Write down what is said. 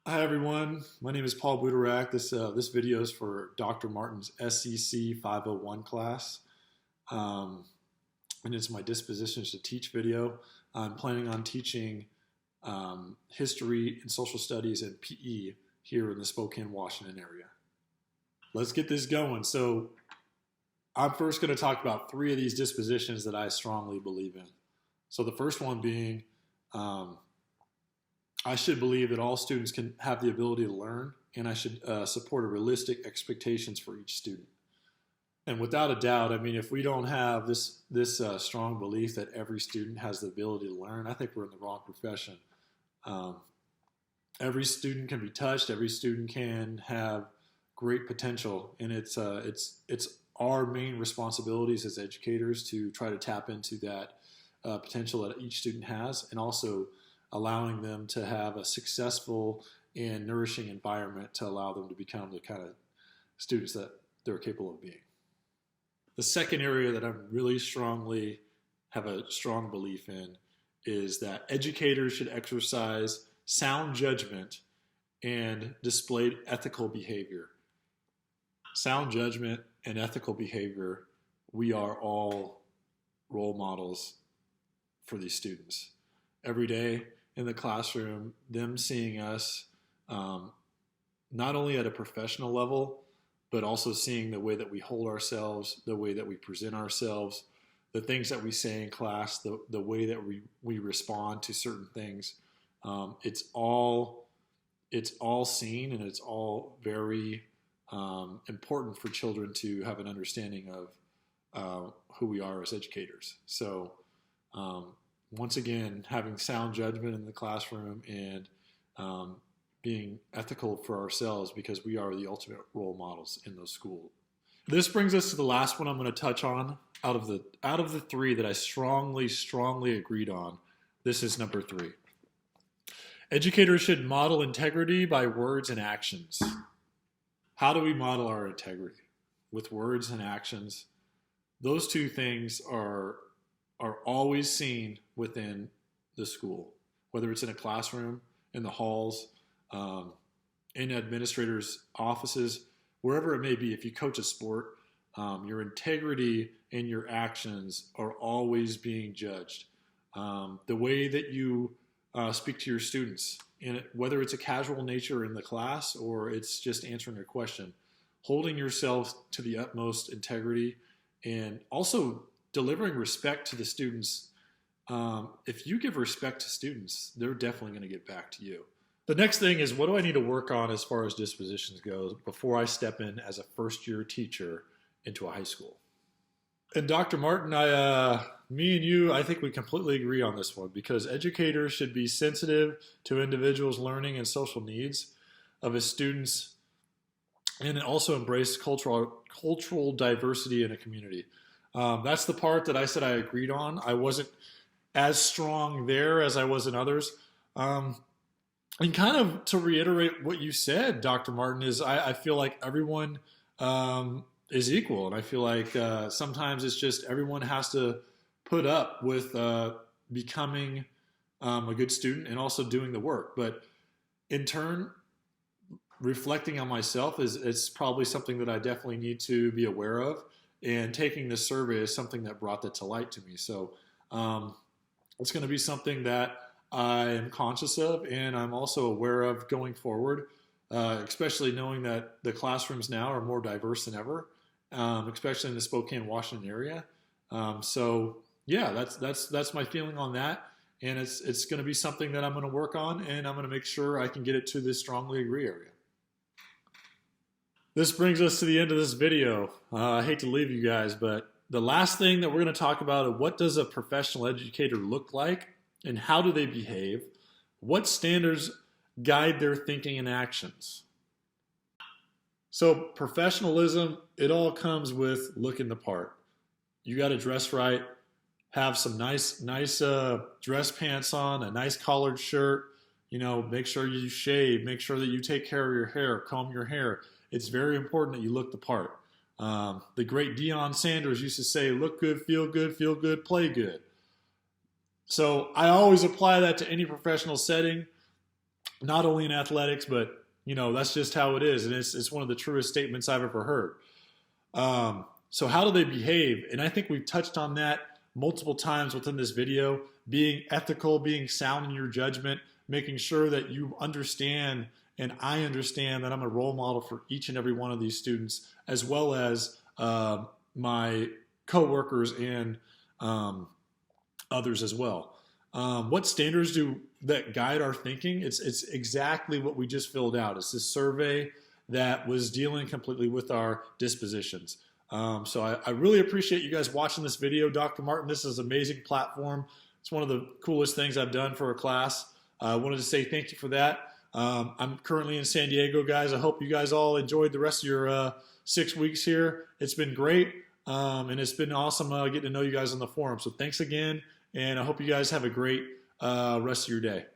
Hi everyone, my name is Paul Budarak. This video is for Dr. Martin's SEC 501 class, and it's my Dispositions to Teach video. I'm planning on teaching history and social studies and PE here in the Spokane, Washington area. Let's get this going. So I'm first going to talk about three of these dispositions that I strongly believe in. So the first one being I should believe that all students can have the ability to learn, and I should support a realistic expectations for each student. And without a doubt, I mean, if we don't have this strong belief that every student has the ability to learn, I think we're in the wrong profession. Every student can be touched. Every student can have great potential, and it's our main responsibilities as educators to try to tap into that potential that each student has, and also allowing them to have a successful and nourishing environment to allow them to become the kind of students that they're capable of being. The second area that I really strongly have a strong belief in is that educators should exercise sound judgment and display ethical behavior. Sound judgment and ethical behavior, we are all role models for these students. Every day in the classroom, them seeing us not only at a professional level, but also seeing the way that we hold ourselves, the way that we present ourselves, the things that we say in class, the way that we respond to certain things. It's all seen, and it's all very important for children to have an understanding of who we are as educators. So once again, having sound judgment in the classroom and being ethical for ourselves, because we are the ultimate role models in those schools. This brings us to the last one I'm going to touch on. Out of the three that I strongly agreed on, this is number 3. Educators should model integrity by words and actions. How do we model our integrity? With words and actions. Those two things are always seen within the school, whether it's in a classroom, in the halls, in administrators' offices, wherever it may be. If you coach a sport, your integrity and your actions are always being judged. The way that you speak to your students, and whether it's a casual nature in the class or it's just answering a question, holding yourself to the utmost integrity and also delivering respect to the students. If you give respect to students, they're definitely going to get back to you. The next thing is, what do I need to work on as far as dispositions goes before I step in as a first-year teacher into a high school? And Dr. Martin, me and you, I think we completely agree on this one, because educators should be sensitive to individuals' learning and social needs of his students, and also embrace cultural diversity in a community. That's the part that I said I agreed on. I wasn't as strong there as I was in others. And kind of to reiterate what you said, Dr. Martin, is I feel like everyone is equal. And I feel like sometimes it's just everyone has to put up with becoming a good student and also doing the work. But in turn, reflecting on myself is probably something that I definitely need to be aware of. And taking this survey is something that brought that to light to me. So it's going to be something that I am conscious of, and I'm also aware of going forward, especially knowing that the classrooms now are more diverse than ever, especially in the Spokane, Washington area. So yeah, that's my feeling on that, and it's going to be something that I'm going to work on, and I'm going to make sure I can get it to this strongly agree area. This brings us to the end of this video. I hate to leave you guys, but the last thing that we're going to talk about is, what does a professional educator look like and how do they behave? What standards guide their thinking and actions? So professionalism, it all comes with looking the part. You got to dress right, have some nice dress pants on, a nice collared shirt, make sure you shave, make sure that you take care of your hair, comb your hair. It's very important that you look the part. The great Deion Sanders used to say, look good, feel good, play good. So I always apply that to any professional setting. not only in athletics, but that's just how it is, and it's one of the truest statements I've ever heard. So how do they behave? And I think we've touched on that multiple times within this video. Being ethical, being sound in your judgment, making sure that you understand and I understand that I'm a role model for each and every one of these students, as well as my coworkers and others as well. What standards do that guide our thinking? It's exactly what we just filled out. It's this survey that was dealing completely with our dispositions. So I really appreciate you guys watching this video. Dr. Martin, this is an amazing platform. It's one of the coolest things I've done for a class. I wanted to say thank you for that. I'm currently in San Diego, guys. I hope you guys all enjoyed the rest of your 6 weeks here. It's been great, and it's been awesome getting to know you guys on the forum. So thanks again, and I hope you guys have a great rest of your day.